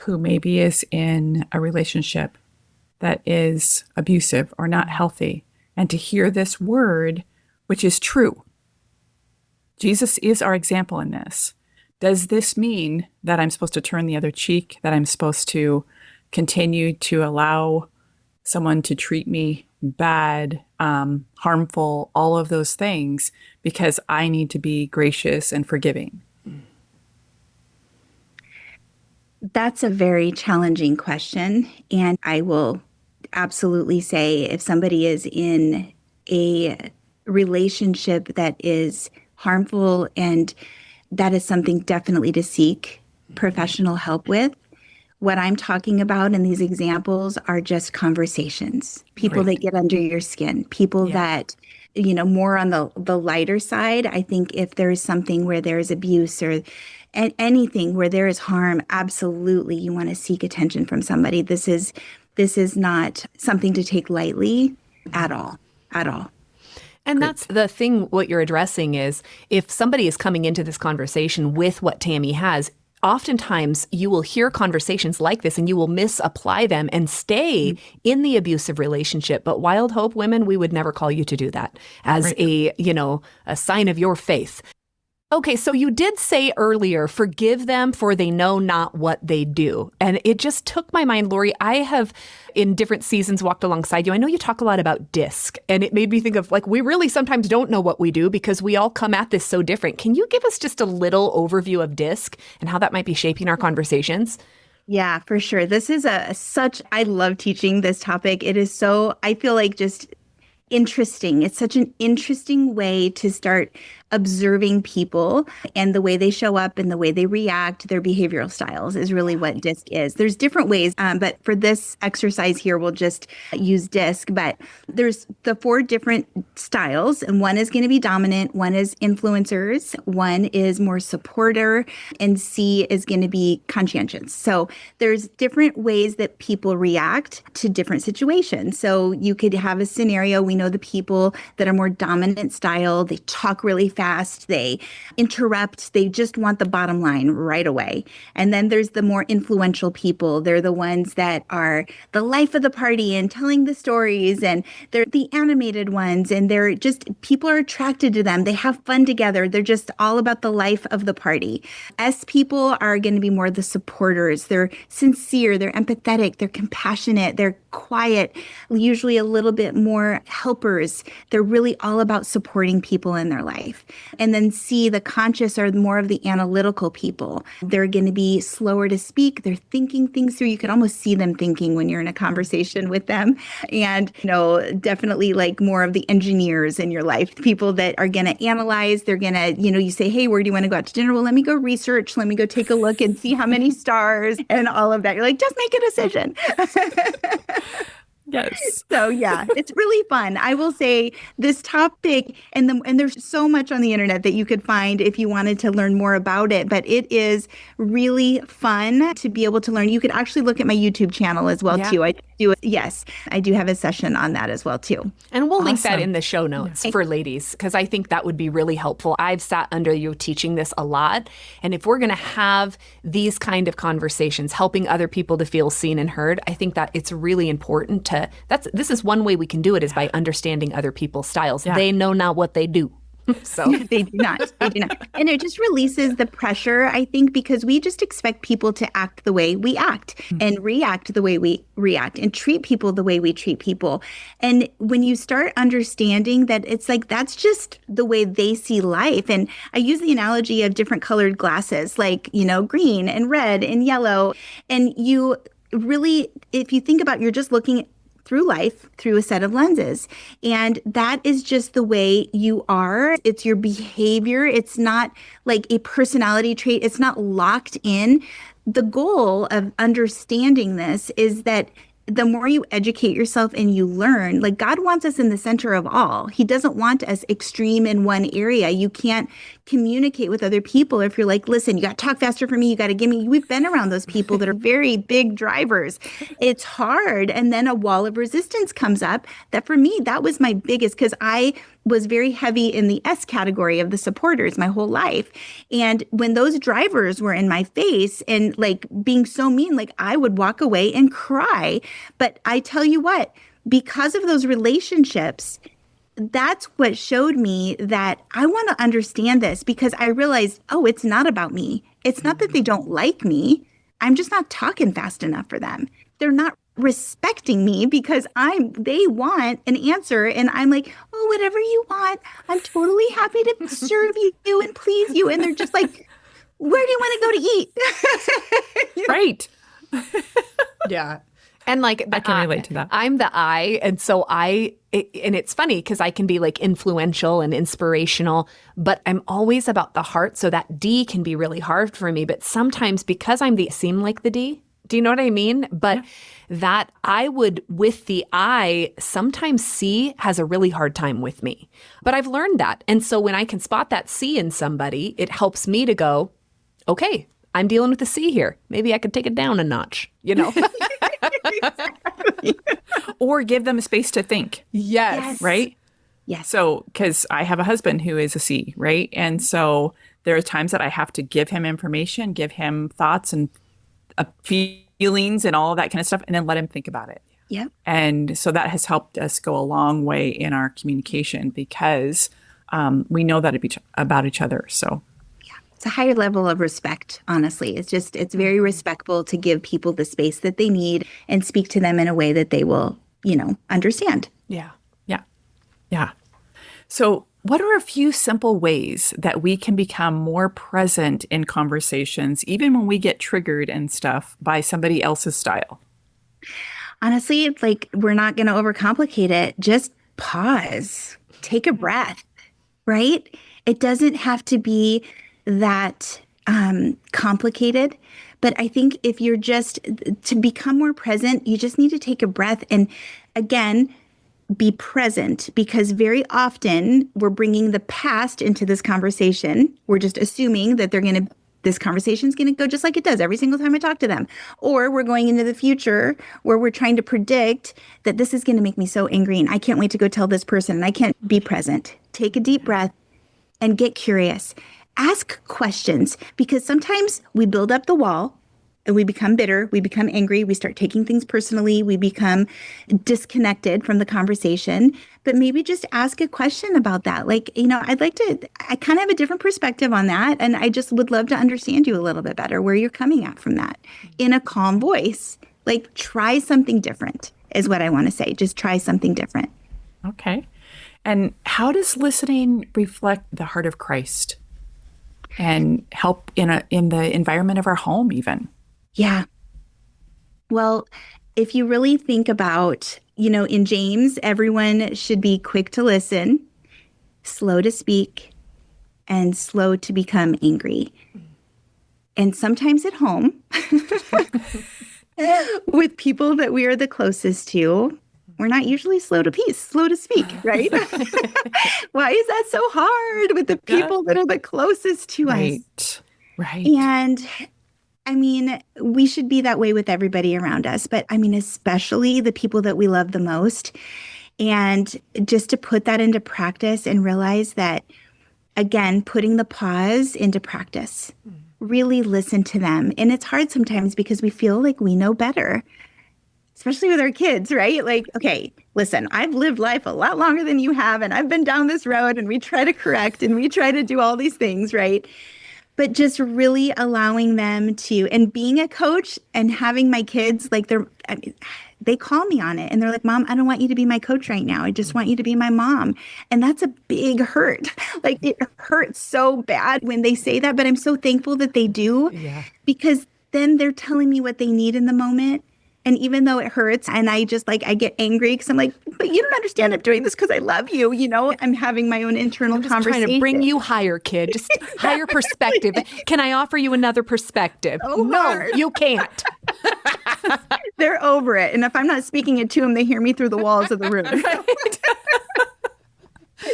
who maybe is in a relationship that is abusive or not healthy, and to hear this word, which is true. Jesus is our example in this. Does this mean that I'm supposed to turn the other cheek, that I'm supposed to continue to allow someone to treat me bad, harmful, all of those things, because I need to be gracious and forgiving? That's a very challenging question. And I will absolutely say, if somebody is in a relationship that is harmful, and that is something definitely to seek professional help with. What I'm talking about in these examples are just conversations, people that get under your skin, people that, more on the lighter side. I think if there's something where there's abuse or anything where there is harm, absolutely you want to seek attention from somebody. This is not something to take lightly at all. And that's the thing, what you're addressing is, if somebody is coming into this conversation with what Tammy has, oftentimes you will hear conversations like this and you will misapply them and stay in the abusive relationship. But Wild Hope women, we would never call you to do that as a sign of your faith. Okay, so you did say earlier, forgive them for they know not what they do. And it just took my mind, Laurie. I have, in different seasons, walked alongside you. I know you talk a lot about DISC, and it made me think of, we really sometimes don't know what we do because we all come at this so different. Can you give us just a little overview of DISC and how that might be shaping our conversations? Yeah, for sure. This is I love teaching this topic. It is so, I feel like, just interesting. It's such an interesting way to start observing people and the way they show up and the way they react, their behavioral styles is really what DISC is. There's different ways, but for this exercise here, we'll just use DISC. But there's the 4 different styles, and one is going to be dominant, one is influencers, one is more supporter, and C is going to be conscientious. So there's different ways that people react to different situations. So you could have a scenario, we know the people that are more dominant style, they talk really fast, they interrupt, they just want the bottom line right away. And then there's the more influential people. They're the ones that are the life of the party and telling the stories, and they're the animated ones, and they're just, people are attracted to them. They have fun together. They're just all about the life of the party. S people are going to be more the supporters. They're sincere, they're empathetic, they're compassionate, they're quiet, usually a little bit more helpers. They're really all about supporting people in their life. And then C, the conscious, are more of the analytical people. They're going to be slower to speak. They're thinking things through. You could almost see them thinking when you're in a conversation with them. And, definitely like more of the engineers in your life, people that are going to analyze. They're going to, you say, hey, where do you want to go out to dinner? Well, let me go research. Let me go take a look and see how many stars and all of that. You're like, just make a decision. Yes. So yeah, it's really fun. I will say this topic, and there's so much on the internet that you could find if you wanted to learn more about it, but it is really fun to be able to learn. You could actually look at my YouTube channel as well too. I do have a session on that as well too. And we'll link that in the show notes for ladies, because I think that would be really helpful. I've sat under you teaching this a lot. And if we're going to have these kind of conversations, helping other people to feel seen and heard, I think that it's really important to, this is one way we can do it, is by understanding other people's styles. Yeah. They know not what they do. So They do not. And it just releases the pressure, I think, because we just expect people to act the way we act and react the way we react and treat people the way we treat people. And when you start understanding that it's like, that's just the way they see life. And I use the analogy of different colored glasses, like, green and red and yellow. And you really, if you think about, you're just looking through life through a set of lenses. And that is just the way you are. It's your behavior. It's not like a personality trait. It's not locked in. The goal of understanding this is that the more you educate yourself and you learn, like God wants us in the center of all. He doesn't want us extreme in one area. You can't communicate with other people if you're like, listen, you got to talk faster for me. You got to give me, we've been around those people that are very big drivers. It's hard. And then a wall of resistance comes up that for me, that was my biggest, because I was very heavy in the S category of the supporters my whole life. And when those drivers were in my face and like being so mean, like I would walk away and cry. But I tell you what, because of those relationships, that's what showed me that I want to understand this, because I realized, oh, it's not about me. It's not that they don't like me. I'm just not talking fast enough for them. They're not respecting me because they want an answer, and I'm like, oh, whatever you want. I'm totally happy to serve you and please you. And they're just like, where do you want to go to eat? Right. Yeah. And like, I can relate to that. I'm the I. And so and it's funny because I can be like influential and inspirational, but I'm always about the heart. So that D can be really hard for me. But sometimes because seem like the D, do you know what I mean? But that I would, with the I, sometimes C has a really hard time with me. But I've learned that. And so when I can spot that C in somebody, it helps me to go, okay, I'm dealing with the C here. Maybe I could take it down a notch, Or give them a space to think. Yes. Right? Yes. So, because I have a husband who is a C, right? And so there are times that I have to give him information, give him thoughts and feelings and all of that kind of stuff, and then let him think about it. Yeah. And so that has helped us go a long way in our communication, because we know that about each other. So it's a higher level of respect, honestly. It's very respectful to give people the space that they need and speak to them in a way that they will, understand. Yeah. Yeah. Yeah. So what are a few simple ways that we can become more present in conversations, even when we get triggered and stuff by somebody else's style? Honestly, it's like, we're not going to overcomplicate it. Just pause, take a breath, right? It doesn't have to be that complicated. But I think if you're just to become more present, you just need to take a breath and again, be present, because very often we're bringing the past into this conversation. We're just assuming that this conversation's going to go just like it does every single time I talk to them. Or we're going into the future where we're trying to predict that this is going to make me so angry and I can't wait to go tell this person and I can't be present. Take a deep breath and get curious. Ask questions, because sometimes we build up the wall and we become bitter, we become angry, we start taking things personally, we become disconnected from the conversation. But maybe just ask a question about that. Like, I kind of have a different perspective on that. And I just would love to understand you a little bit better, where you're coming at from that in a calm voice. Like, try something different is what I want to say. Just try something different. Okay. And how does listening reflect the heart of Christ and help in the environment of our home even? Yeah. Well, if you really think about, in James, everyone should be quick to listen, slow to speak, and slow to become angry. And sometimes at home, with people that we are the closest to, we're not usually slow to speak, right? Why is that so hard with the people that are the closest to us? Right. And I mean, we should be that way with everybody around us, but I mean, especially the people that we love the most. And just to put that into practice and realize that, again, putting the pause into practice, really listen to them. And it's hard sometimes because we feel like we know better, especially with our kids, right? Like, okay, listen, I've lived life a lot longer than you have, and I've been down this road, and we try to correct and we try to do all these things, right? But just really allowing them to, and being a coach and having my kids, like they call me on it and they're like, Mom, I don't want you to be my coach right now. I just want you to be my mom. And that's a big hurt. Like, it hurts so bad when they say that, but I'm so thankful that they do, because then they're telling me what they need in the moment. And even though it hurts and I just I get angry because I'm like, but you don't understand, I'm doing this because I love you. I'm having my own internal conversation. Trying to bring you higher, kid. Just higher perspective. Can I offer you another perspective? No, you can't. They're over it. And if I'm not speaking it to them, they hear me through the walls of the room.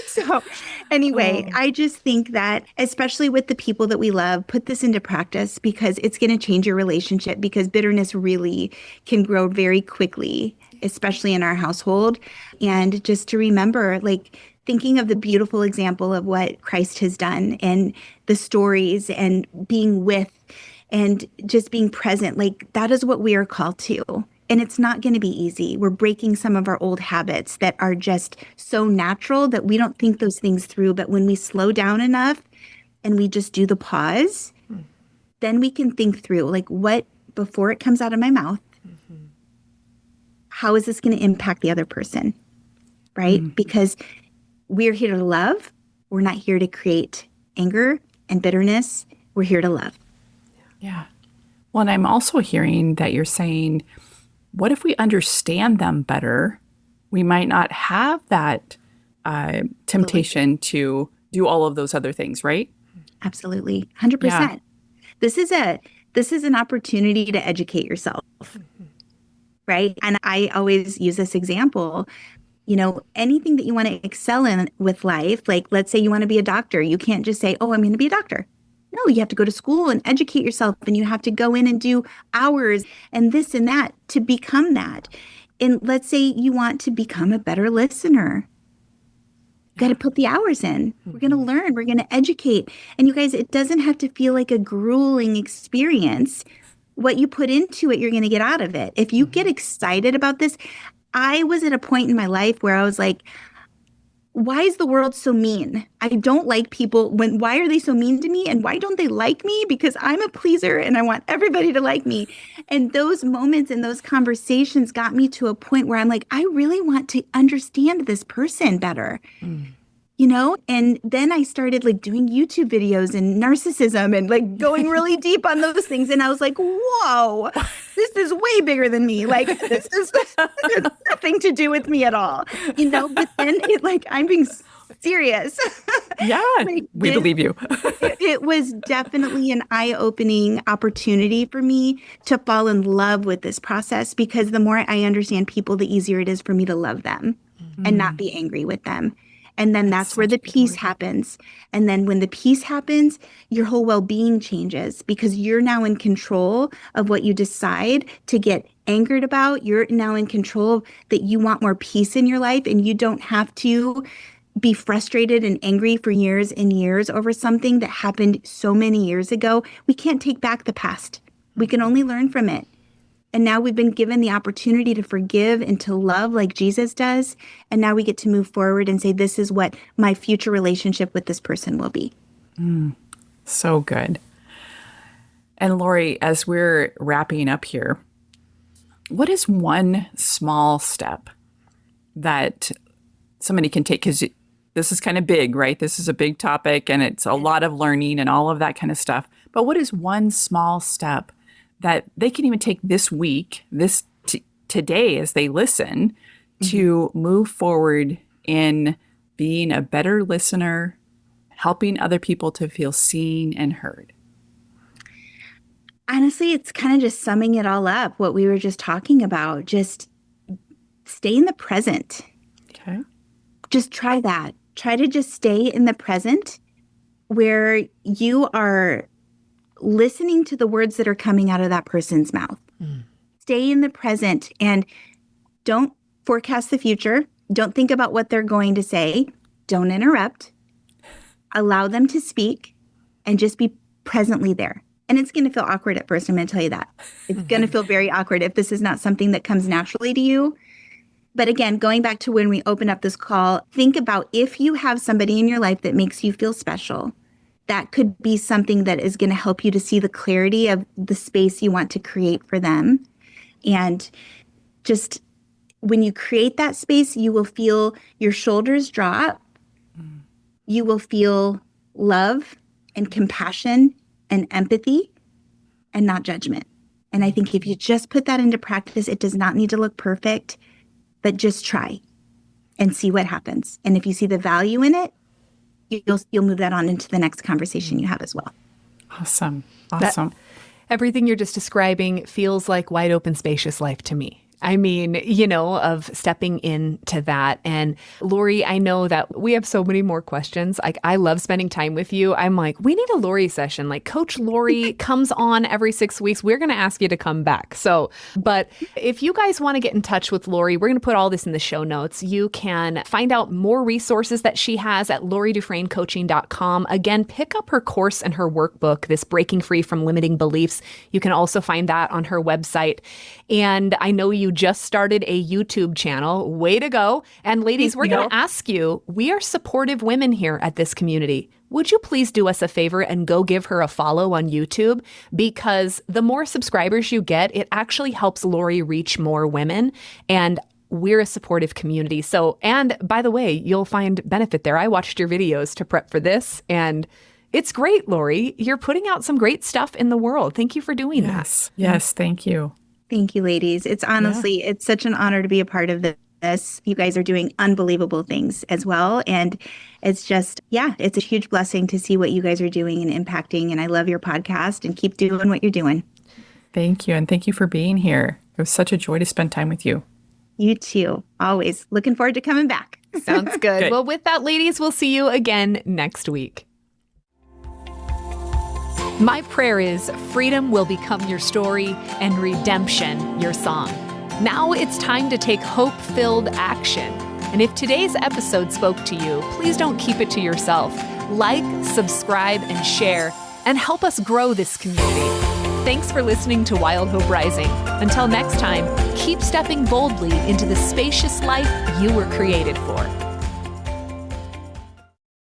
So anyway, I just think that, especially with the people that we love, put this into practice, because it's going to change your relationship, because bitterness really can grow very quickly, especially in our household. And just to remember, thinking of the beautiful example of what Christ has done and the stories and being with and just being present, that is what we are called to. And it's not going to be easy. We're breaking some of our old habits that are just so natural that we don't think those things through. But when we slow down enough and we just do the pause, then we can think through, what, before it comes out of my mouth, how is this going to impact the other person, right? Because we're here to love. We're not here to create anger and bitterness. We're here to love. Yeah. Well, and I'm also hearing that you're saying, what if we understand them better? We might not have that temptation to do all of those other things, right? Absolutely. 100%. Yeah. This is an opportunity to educate yourself, right? And I always use this example. Anything that you want to excel in with life, let's say you want to be a doctor. You can't just say, oh, I'm going to be a doctor. No, you have to go to school and educate yourself, and you have to go in and do hours and this and that to become that. And let's say you want to become a better listener. You got to put the hours in. We're going to learn. We're going to educate. And you guys, it doesn't have to feel like a grueling experience. What you put into it, you're going to get out of it. If you get excited about this, I was at a point in my life where I was like, why is the world so mean? I don't like people. Why are they so mean to me? And why don't they like me? Because I'm a pleaser and I want everybody to like me. And those moments and those conversations got me to a point where I'm like, I really want to understand this person better. And then I started doing YouTube videos and narcissism and going really deep on those things. And I was like, whoa, this is way bigger than me. This is nothing to do with me at all, but then I'm being serious. Yeah, we believe you. It was definitely an eye-opening opportunity for me to fall in love with this process, because the more I understand people, the easier it is for me to love them and not be angry with them. And then that's where the peace happens. And then when the peace happens, your whole well-being changes, because you're now in control of what you decide to get angered about. You're now in control that you want more peace in your life, and you don't have to be frustrated and angry for years and years over something that happened so many years ago. We can't take back the past. We can only learn from it. And now we've been given the opportunity to forgive and to love like Jesus does. And now we get to move forward and say, this is what my future relationship with this person will be. So good. And Laurie, as we're wrapping up here, what is one small step that somebody can take? Because this is kind of big, right? This is a big topic, and it's a lot of learning and all of that kind of stuff. But what is one small step that they can even take this week, today as they listen, to move forward in being a better listener, helping other people to feel seen and heard? Honestly, it's kind of just summing it all up, what we were just talking about. Just stay in the present. Okay. Just try that. Try to just stay in the present, where you are listening to the words that are coming out of that person's mouth. Stay in the present and don't forecast the future. Don't think about what they're going to say. Don't interrupt. Allow them to speak and just be presently there. And it's going to feel awkward at first. I'm going to tell you that. It's going to feel very awkward if this is not something that comes naturally to you. But again, going back to when we opened up this call, think about if you have somebody in your life that makes you feel special. That could be something that is going to help you to see the clarity of the space you want to create for them. And just when you create that space, you will feel your shoulders drop. You will feel love and compassion and empathy and not judgment. And I think if you just put that into practice, it does not need to look perfect, but just try and see what happens. And if you see the value in it, you'll move that on into the next conversation you have as well. Awesome. Everything you're just describing feels like wide open, spacious life to me. I mean, of stepping into that. And Laurie, I know that we have so many more questions. I love spending time with you. I'm like, we need a Laurie session. Like Coach Laurie comes on every 6 weeks. We're going to ask you to come back. But if you guys want to get in touch with Laurie, we're going to put all this in the show notes. You can find out more resources that she has at lauriedufresnecoaching.com. Again, pick up her course and her workbook, this Breaking Free from Limiting Beliefs. You can also find that on her website. And I know you just started a YouTube channel. Way to go. And ladies, we're going to ask you, we are supportive women here at this community. Would you please do us a favor and go give her a follow on YouTube? Because the more subscribers you get, it actually helps Laurie reach more women. And we're a supportive community. So, and by the way, you'll find benefit there. I watched your videos to prep for this, and it's great, Laurie. You're putting out some great stuff in the world. Thank you for doing that. Yes, thank you. Thank you, ladies. It's honestly, it's such an honor to be a part of this. You guys are doing unbelievable things as well. And it's just, it's a huge blessing to see what you guys are doing and impacting. And I love your podcast, and keep doing what you're doing. Thank you. And thank you for being here. It was such a joy to spend time with you. You too. Always looking forward to coming back. Sounds good. Well, with that, ladies, we'll see you again next week. My prayer is freedom will become your story and redemption your song. Now it's time to take hope-filled action. And if today's episode spoke to you, please don't keep it to yourself. Like, subscribe, and share, and help us grow this community. Thanks for listening to Wild Hope Rising. Until next time, keep stepping boldly into the spacious life you were created for.